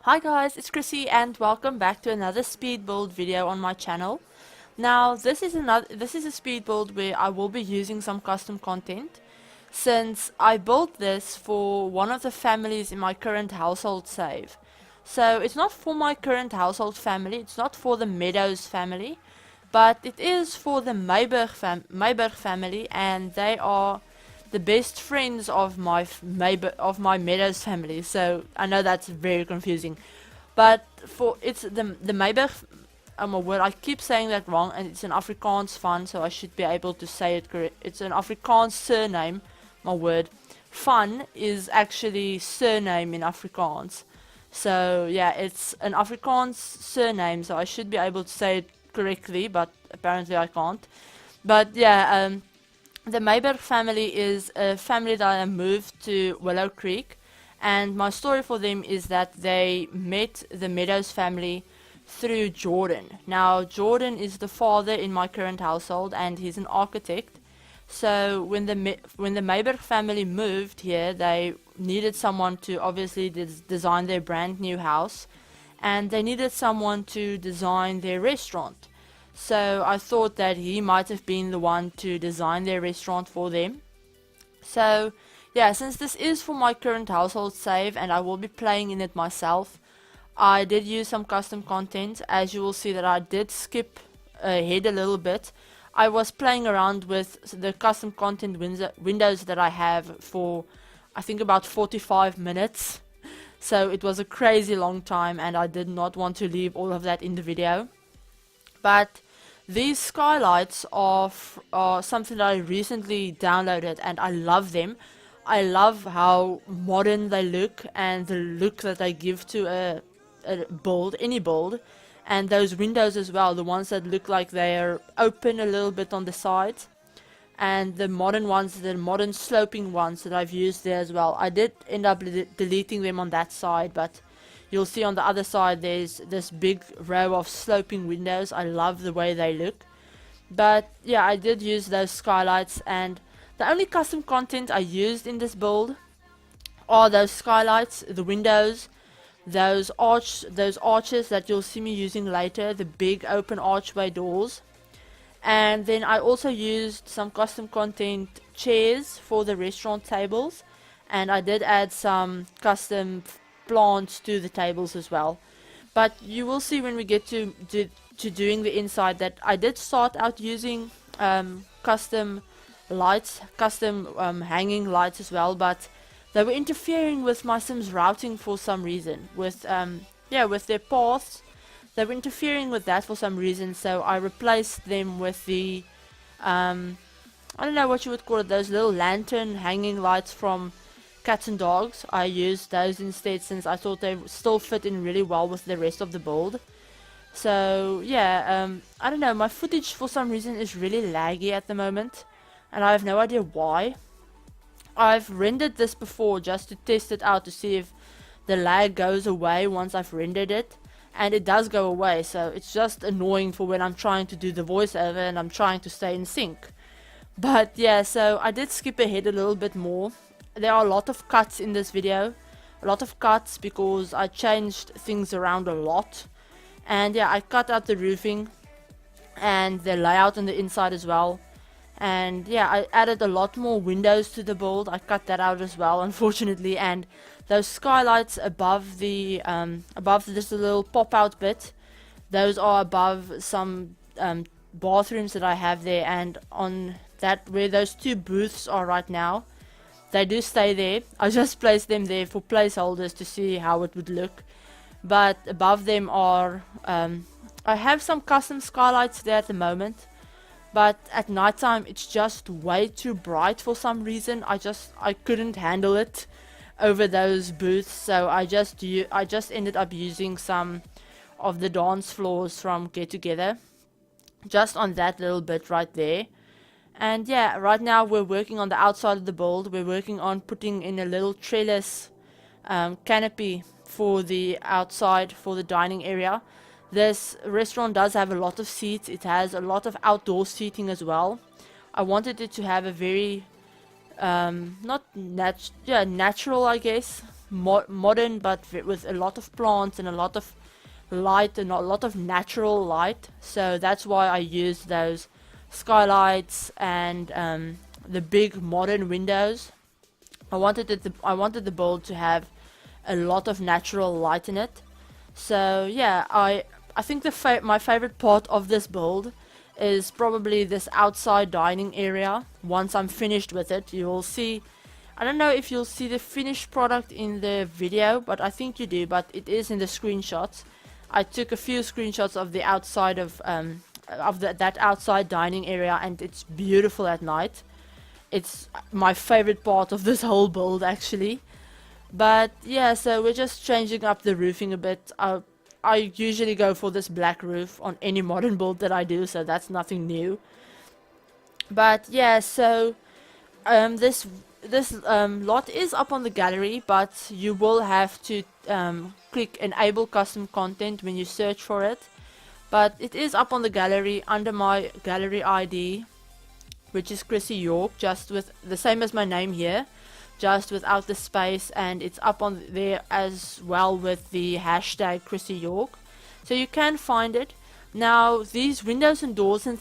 Hi guys, it's Chrissy and welcome back to another speed build video on my channel. Now this is a speed build where I will be using some custom content since I built this for one of the families in my current household save. So it's not for my current household family, it's not for the Meadows family, but it is for the Myburgh family, and they are the best friends of my Meadows family. So I know that's very confusing, but for it's the Myburgh. My word, I keep saying that wrong, and it's an Afrikaans van, so I should be able to say it correct. It's an Afrikaans surname. My word, van is actually surname in Afrikaans. So yeah, it's an Afrikaans surname, so I should be able to say it correctly, but apparently I can't. But yeah, the Myburgh family is a family that I moved to Willow Creek, and my story for them is that they met the Meadows family through Jordan. Now, Jordan is the father in my current household, and he's an architect. So when the Myburgh family moved here, they needed someone to obviously design their brand new house, and they needed someone to design their restaurant. So I thought that he might have been the one to design their restaurant for them. So yeah, since this is for my current household save and I will be playing in it myself, I did use some custom content. As you will see that I did skip ahead a little bit. I was playing around with the custom content windows that I have for I think about 45 minutes. So it was a crazy long time, and I did not want to leave all of that in the video. But these skylights are something that I recently downloaded, and I love them. I love how modern they look and the look that they give to a build, any build. And those windows as well, the ones that look like they're open a little bit on the sides. And the modern ones, the modern sloping ones that I've used there as well. I did end up deleting them on that side, but you'll see on the other side there's this big row of sloping windows. I love the way they look. But yeah, I did use those skylights, and the only custom content I used in this build are those skylights, the windows, those arches that you'll see me using later, the big open archway doors. And then I also used some custom content chairs for the restaurant tables, and I did add some custom plants to the tables as well. But you will see when we get to doing the inside that I did start out using custom lights, custom hanging lights as well, but they were interfering with my Sims routing for some reason, with with their paths. They were interfering with that for some reason, so I replaced them with the I don't know what you would call it, those little lantern hanging lights from Cats and Dogs. I used those instead since I thought they still fit in really well with the rest of the build. So yeah, I don't know, my footage for some reason is really laggy at the moment, and I have no idea why. I've rendered this before just to test it out to see if the lag goes away once I've rendered it, and it does go away, so it's just annoying for when I'm trying to do the voiceover and I'm trying to stay in sync. But yeah, so I did skip ahead a little bit more. There are a lot of cuts in this video, a lot of cuts because I changed things around a lot. And yeah, I cut out the roofing and the layout on the inside as well. And yeah, I added a lot more windows to the build. I cut that out as well, unfortunately. And those skylights above this little pop out bit, those are above some bathrooms that I have there, and on that where those two booths are right now, they do stay there. I just placed them there for placeholders to see how it would look. But above them are I have some custom skylights there at the moment, but at nighttime it's just way too bright for some reason. I couldn't handle it over those booths, so I just ended up using some of the dance floors from Get Together just on that little bit right there. And yeah, right now we're working on the outside of the build. We're working on putting in a little trellis canopy for the outside, for the dining area. This restaurant does have a lot of seats. It has a lot of outdoor seating as well. I wanted it to have a very not natural, I guess, modern, but with a lot of plants and a lot of light and a lot of natural light. So that's why I used those skylights and the big modern windows. I wanted the build to have a lot of natural light in it. So yeah, I think my favorite part of this build is probably this outside dining area. Once I'm finished with it, you will see. I don't know if you'll see the finished product in the video, but I think you do. But it is in the screenshots. I took a few screenshots of the outside of that outside dining area, and it's beautiful at night. It's my favorite part of this whole build, actually. But yeah, so we're just changing up the roofing a bit. I usually go for this black roof on any modern build that I do, so that's nothing new. But yeah, so this lot is up on the gallery, but you will have to click enable custom content when you search for it. But it is up on the gallery under my gallery ID, which is ChrissieYork, just with the same as my name here, just without the space, and it's up on there as well with the hashtag ChrissieYork, so you can find it. Now these windows and doors and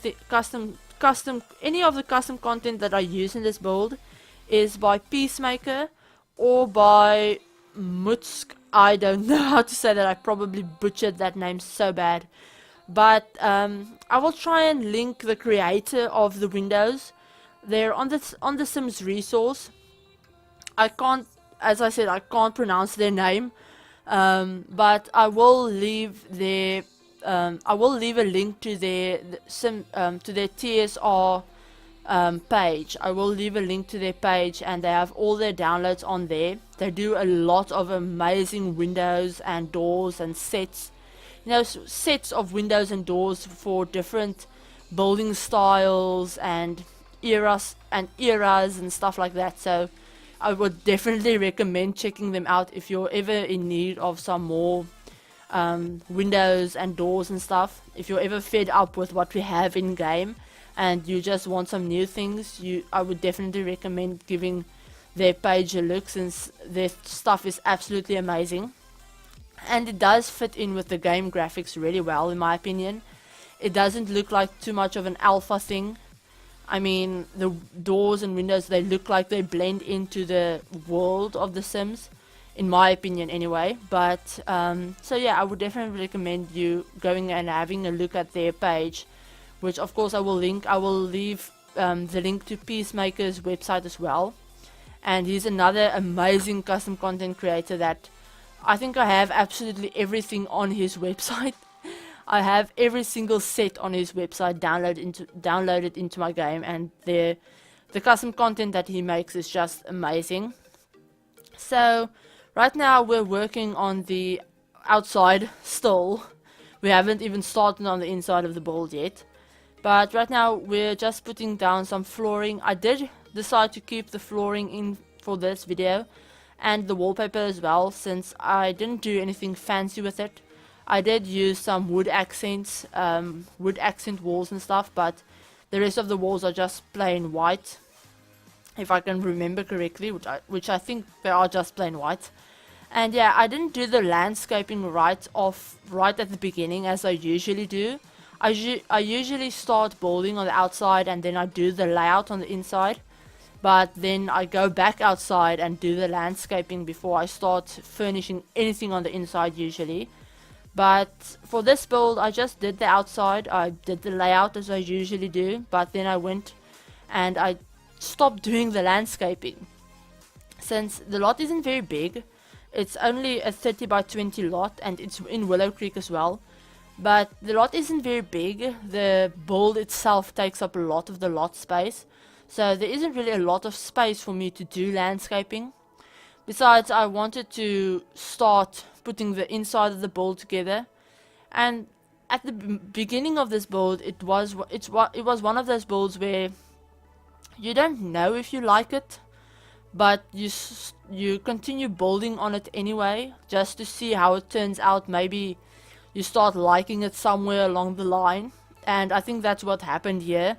any of the custom content that I use in this build is by Peacemaker or by Mutsk. I don't know how to say that. I probably butchered that name so bad, but I will try and link the creator of the windows. They're on the Sims resource. I can't, as I said, I can't pronounce their name, but I will leave a link to their TSR page. I will leave a link to their page, and they have all their downloads on there. They do a lot of amazing windows and doors and sets, sets of windows and doors for different building styles and eras and stuff like that. So I would definitely recommend checking them out if you're ever in need of some more windows and doors and stuff. If you're ever fed up with what we have in game and you just want some new things, I would definitely recommend giving their page a look, since their stuff is absolutely amazing. And it does fit in with the game graphics really well, in my opinion. It doesn't look like too much of an alpha thing. I mean, the doors and windows, they look like they blend into the world of The Sims, in my opinion anyway. But, so yeah, I would definitely recommend you going and having a look at their page, which of course I will link. I will leave the link to Peacemaker's website as well. And he's another amazing custom content creator that I think I have absolutely everything on his website. I have every single set on his website downloaded into my game, and the custom content that he makes is just amazing. So right now we're working on the outside still. We haven't even started on the inside of the build yet. But right now we're just putting down some flooring. I did decide to keep the flooring in for this video, and the wallpaper as well, since I didn't do anything fancy with it. I did use some wood accents, wood accent walls and stuff, but the rest of the walls are just plain white, if I can remember correctly, which I think they are just plain white. And yeah, I didn't do the landscaping right at the beginning as I usually do. I usually start building on the outside and then I do the layout on the inside, but then I go back outside and do the landscaping before I start furnishing anything on the inside usually. But for this build, I just did the outside. I did the layout as I usually do, but then I went and I stopped doing the landscaping. Since the lot isn't very big, it's only a 30 by 20 lot, and it's in Willow Creek as well. But the lot isn't very big. The build itself takes up a lot of the lot space, so there isn't really a lot of space for me to do landscaping. Besides, I wanted to start putting the inside of the build together, and at the beginning of this build, it was one of those builds where you don't know if you like it, but you continue building on it anyway, just to see how it turns out. Maybe you start liking it somewhere along the line, and I think that's what happened here.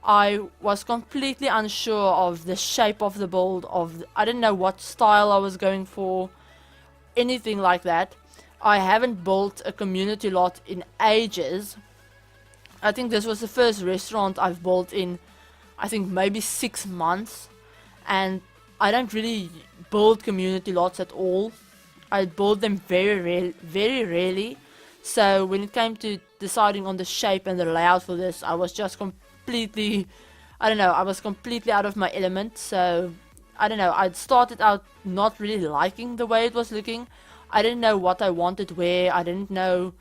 I was completely unsure of the shape of the build, I didn't know what style I was going for, anything like that. I haven't built a community lot in ages. I think this was the first restaurant I've built in, I think maybe 6 months, and I don't really build community lots at all. I build them very rarely. So when it came to deciding on the shape and the layout for this, I was just completely, I don't know, I was completely out of my element. So I don't know, I'd started out not really liking the way it was looking. I didn't know what I wanted where, I didn't know,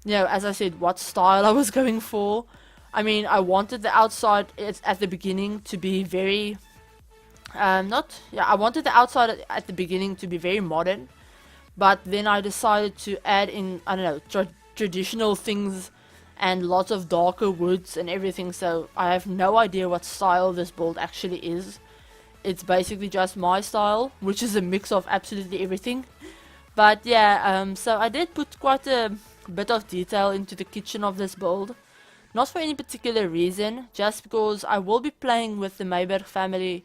as I said, what style I was going for. I mean, I wanted the outside at the beginning to be very, I wanted the outside at the beginning to be very modern, but then I decided to add in, I don't know, traditional things and lots of darker woods and everything, so I have no idea what style this build actually is. It's basically just my style, which is a mix of absolutely everything. But yeah, so I did put quite a bit of detail into the kitchen of this build. Not for any particular reason, just because I will be playing with the Myburgh family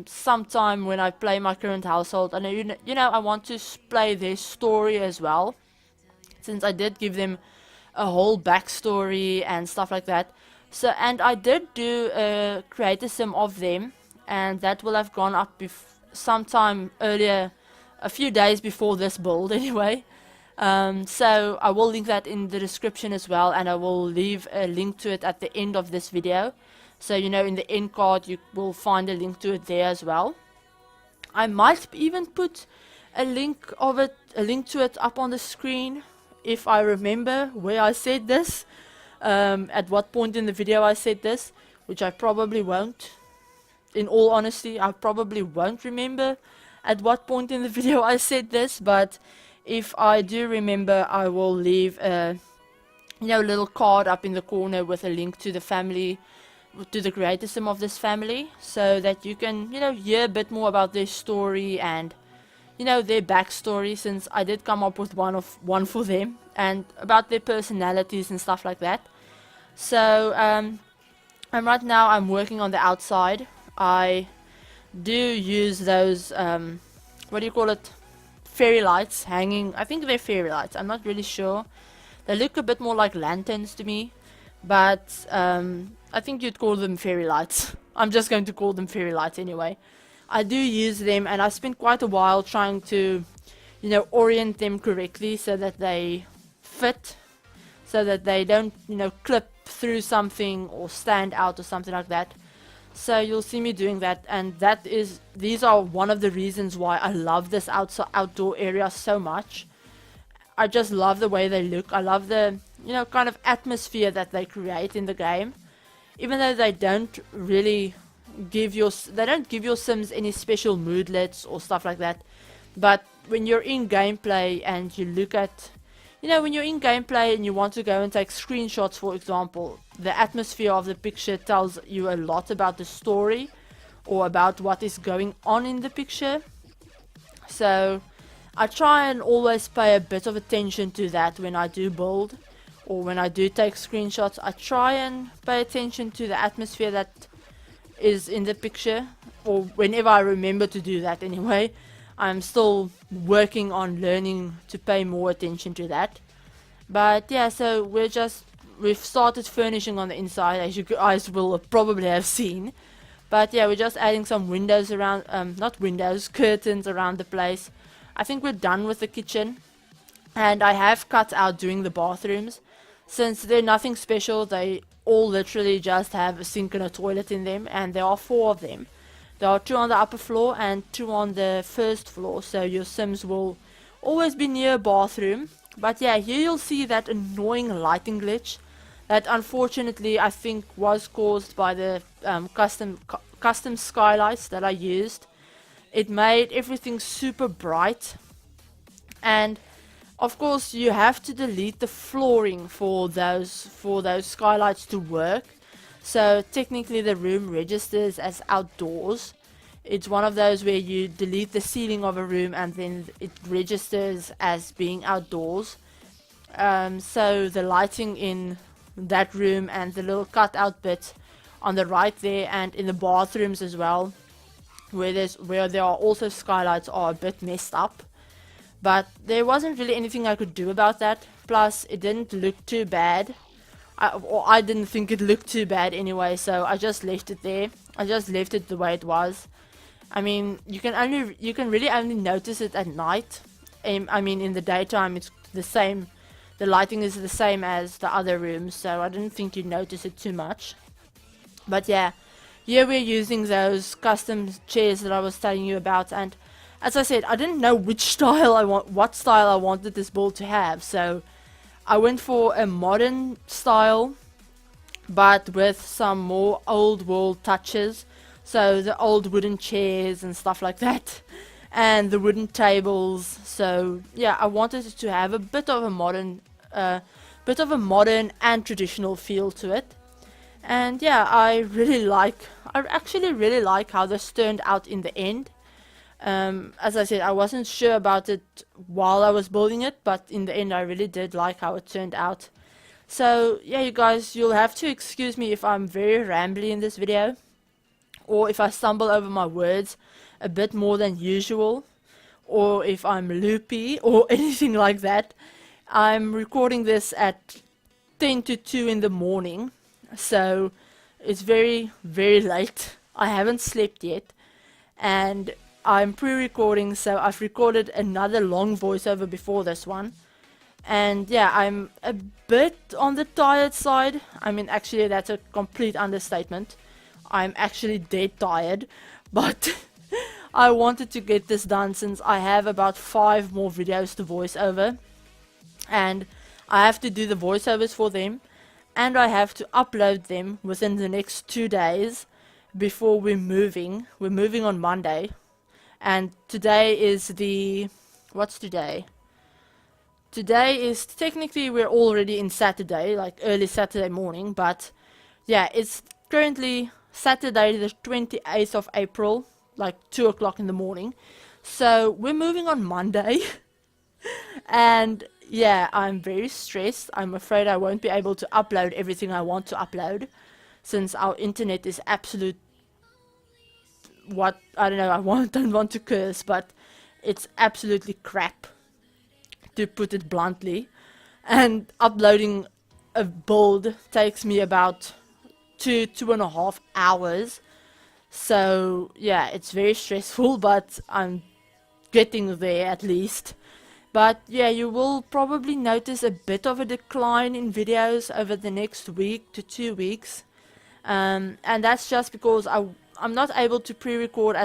sometime when I play my current household. And I want to play their story as well, since I did give them a whole backstory and stuff like that. So, and I did do a creator sim of them, and that will have gone up sometime earlier, a few days before this build anyway. So I will link that in the description as well, and I will leave a link to it at the end of this video. So in the end card you will find a link to it there as well. I might even put a link to it up on the screen if I remember where I said this, at what point in the video I said this, which I probably won't. In all honesty, I probably won't remember at what point in the video I said this, but if I do remember, I will leave a little card up in the corner with a link to the family, to the creator sim of this family, so that you can hear a bit more about their story and their backstory, since I did come up with one for them, and about their personalities and stuff like that. So right now I'm working on the outside. I do use those what do you call it, fairy lights hanging. I think they're fairy lights, I'm not really sure. They look a bit more like lanterns to me, but I think you'd call them fairy lights. I'm just going to call them fairy lights anyway. I do use them, and I spent quite a while trying to orient them correctly so that they fit, so that they don't clip through something or stand out or something like that. So you'll see me doing that, and these are one of the reasons why I love this outdoor area so much. I just love the way they look. I love the kind of atmosphere that they create in the game, even though they don't really give your Sims any special moodlets or stuff like that. But when you're in gameplay and you look at when you're in gameplay and you want to go and take screenshots, for example, the atmosphere of the picture tells you a lot about the story or about what is going on in the picture. So I try and always pay a bit of attention to that when I do build or when I do take screenshots. I try and pay attention to the atmosphere that is in the picture, or whenever I remember to do that anyway. I'm still working on learning to pay more attention to that. But yeah, so we've started furnishing on the inside, as you guys will probably have seen. But yeah, we're just adding some windows around, not windows, curtains around the place. I think we're done with the kitchen, and I have cut out doing the bathrooms, since they're nothing special. They all literally just have a sink and a toilet in them, and there are 4 of them. There are 2 on the upper floor and 2 on the first floor, so your Sims will always be near a bathroom. But yeah, here you'll see that annoying lighting glitch that unfortunately I think was caused by the custom skylights that I used. It made everything super bright, and of course you have to delete the flooring for those skylights to work. So technically the room registers as outdoors. It's one of those where you delete the ceiling of a room and then it registers as being outdoors. So the lighting in that room and the little cutout bit on the right there, and in the bathrooms as well, where there are also skylights are a bit messed up. But there wasn't really anything I could do about that. Plus, it didn't look too bad. I didn't think it looked too bad anyway, so I just left it there. I just left it the way it was. I mean, you can really only notice it at night. I mean, in the daytime it's the same. The lighting is the same as the other rooms, so I didn't think you'd notice it too much. But yeah, here we're using those custom chairs that I was telling you about, and as I said, I didn't know what style I wanted this build to have, so I went for a modern style, but with some more old world touches. So the old wooden chairs and stuff like that, and the wooden tables. So yeah, I wanted it to have a bit of a modern and traditional feel to it. And yeah, I actually really like how this turned out in the end. As I said, I wasn't sure about it while I was building it, but in the end I really did like how it turned out. So yeah, you guys, you'll have to excuse me if I'm very rambly in this video, or if I stumble over my words a bit more than usual, or if I'm loopy or anything like that. I'm recording this at 10 to 2 in the morning, so it's very, very late. I haven't slept yet, and I'm pre-recording, so I've recorded another long voiceover before this one. And yeah, I'm a bit on the tired side. I mean, actually that's a complete understatement. I'm actually dead tired, but I wanted to get this done since I have about 5 more videos to voice over, and I have to do the voiceovers for them, and I have to upload them within the next 2 days before we're moving. We're moving on Monday, and today is what's today? Today is technically, we're already in Saturday, like early Saturday morning, but yeah, it's currently Saturday the 28th of April, like 2 o'clock in the morning. So we're moving on Monday. And yeah, I'm very stressed. I'm afraid I won't be able to upload everything I want to upload, since our internet is absolute, I don't know, don't want to curse, but it's absolutely crap, to put it bluntly. And uploading a build takes me about 2.5 hours. So yeah, it's very stressful, but I'm getting there at least. But yeah, you will probably notice a bit of a decline in videos over the next week to 2 weeks, and that's just because I'm not able to pre-record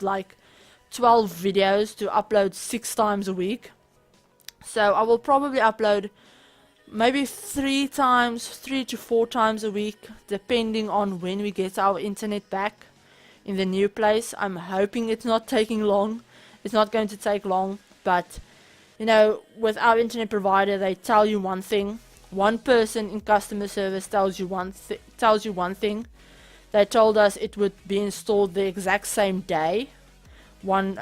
like 12 videos to upload 6 times a week. So I will probably upload maybe 3 to 4 times a week, depending on when we get our internet back in the new place. I'm hoping it's not taking long. It's not going to take long, but you know, with our internet provider, they tell you one thing. One person in customer service tells you one thing. They told us it would be installed the exact same day. One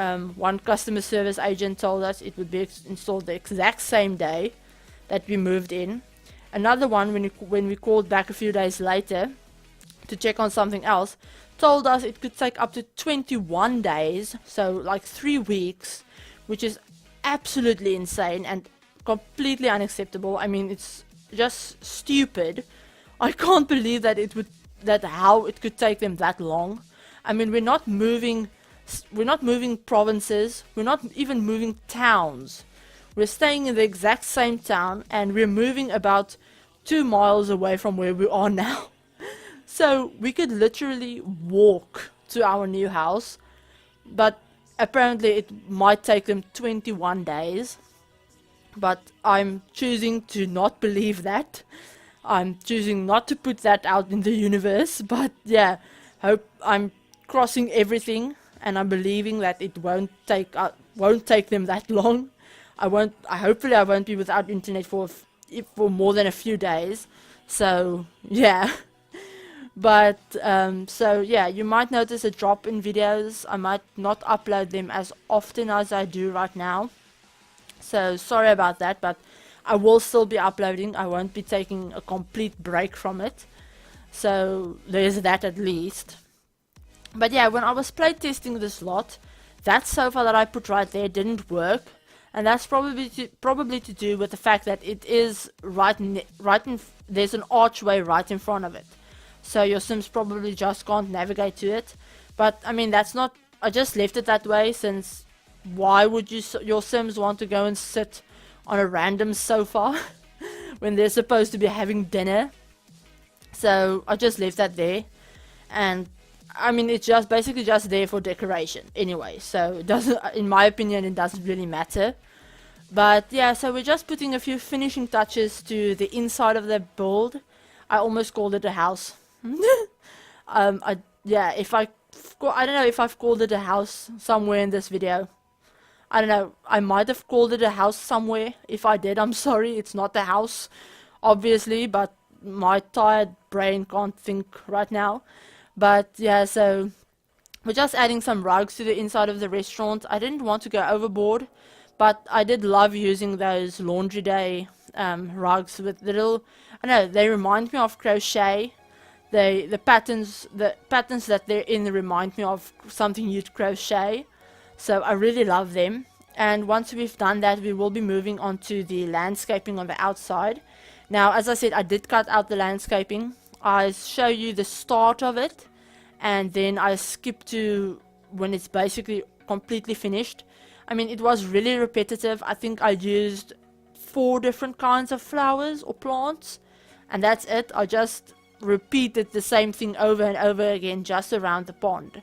customer service agent told us it would be installed the exact same day that we moved in. Another one, when we called back a few days later to check on something else, told us it could take up to 21 days, so like 3 weeks, which is absolutely insane and completely unacceptable. I mean, it's just stupid. I can't believe that how it could take them that long. I mean, we're not moving provinces, we're not even moving towns. We're staying in the exact same town, and we're moving about 2 miles away from where we are now. So we could literally walk to our new house, but apparently it might take them 21 days. But I'm choosing to not believe that. I'm choosing not to put that out in the universe. But yeah, I'm crossing everything, and I'm believing that it won't take them that long. Hopefully I won't be without internet for more than a few days. So yeah. But so yeah, you might notice a drop in videos. I might not upload them as often as I do right now, so sorry about that, but I will still be uploading. I won't be taking a complete break from it. so there's that at least. But yeah, when I was playtesting this lot, that sofa that I put right there didn't work, and that's probably to do with the fact that it is there's an archway right in front of it, so your Sims probably just can't navigate to it. But I mean, that's not, I just left it that way, since why would your Sims want to go and sit on a random sofa when they're supposed to be having dinner? So I just left that there, and I mean, it's just basically just there for decoration anyway, so it doesn't, in my opinion, it doesn't really matter. But yeah, so we're just putting a few finishing touches to the inside of the build. I almost called it a house. Yeah, I don't know if I've called it a house somewhere in this video. I don't know, I might have called it a house somewhere. If I did, I'm sorry, it's not a house, obviously, but my tired brain can't think right now. But yeah, so we're just adding some rugs to the inside of the restaurant. I didn't want to go overboard, but I did love using those laundry day rugs with little, I don't know, they remind me of crochet. The patterns that they're in remind me of something you'd crochet. So I really love them. And once we've done that, we will be moving on to the landscaping on the outside. Now, as I said, I did cut out the landscaping. I show you the start of it, and then I skip to when it's basically completely finished. I mean, it was really repetitive. I think I used 4 different kinds of flowers or plants, and that's it. I just repeated the same thing over and over again just around the pond.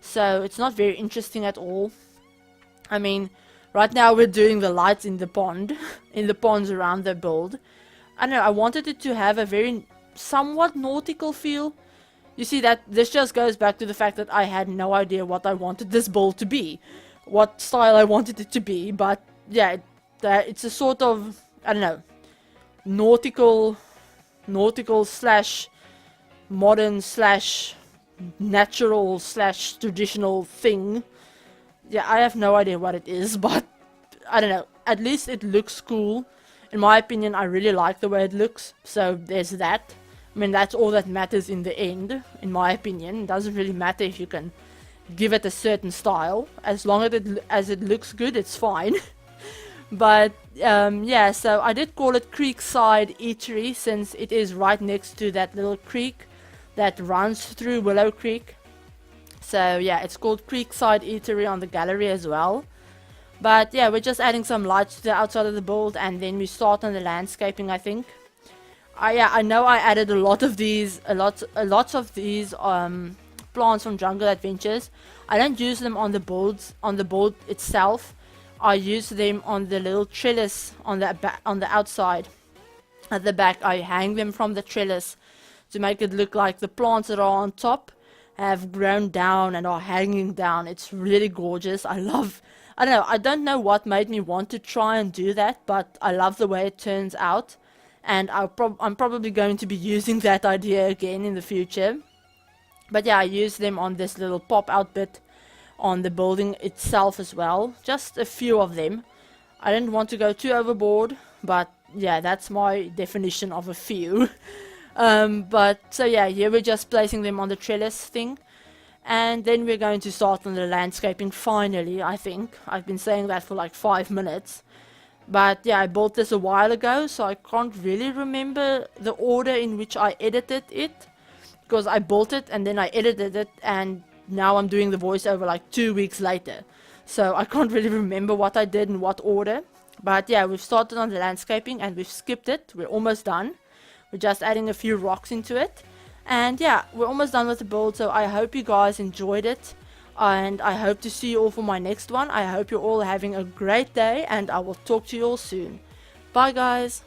So it's not very interesting at all. I mean, right now we're doing the lights in the pond, in the ponds around the build. I don't know, I wanted it to have a very somewhat nautical feel. You see, that this just goes back to the fact that I had no idea what I wanted this build to be, what style I wanted it to be. But yeah, it's a sort of, I don't know, nautical slash modern slash natural slash traditional thing. Yeah, I have no idea what it is, but I don't know, at least it looks cool. In my opinion, I really like the way it looks, so there's that. I mean, that's all that matters in the end, in my opinion. It doesn't really matter if you can give it a certain style. As long as it looks good, it's fine. But yeah, so I did call it CREEKSIDE EATERY, since it is right next to that little creek that runs through Willow Creek. So yeah, it's called CREEKSIDE EATERY on the gallery as well. But yeah, we're just adding some lights to the outside of the build, and then we start on the landscaping, I think. Yeah, I know I added a lot of these plants from Jungle Adventures. I don't use them on the board itself. I use them on the little trellis on the outside. At the back, I hang them from the trellis to make it look like the plants that are on top have grown down and are hanging down. It's really gorgeous. I don't know what made me want to try and do that, but I love the way it turns out. And I'm probably going to be using that idea again in the future. But yeah, I use them on this little pop-out bit on the building itself as well. Just a few of them. I didn't want to go too overboard, but yeah, that's my definition of a few. But so yeah, here we're just placing them on the trellis thing. And then we're going to start on the landscaping finally, I think. I've been saying that for like 5 minutes. But yeah, I bought this a while ago, so I can't really remember the order in which I edited it. Because I bought it and then I edited it, and now I'm doing the voiceover like 2 weeks later. So I can't really remember what I did in what order. But yeah, we've started on the landscaping and we've skipped it. We're almost done. We're just adding a few rocks into it. And yeah, we're almost done with the build, so I hope you guys enjoyed it. And I hope to see you all for my next one. I hope you're all having a great day, and I will talk to you all soon. Bye guys!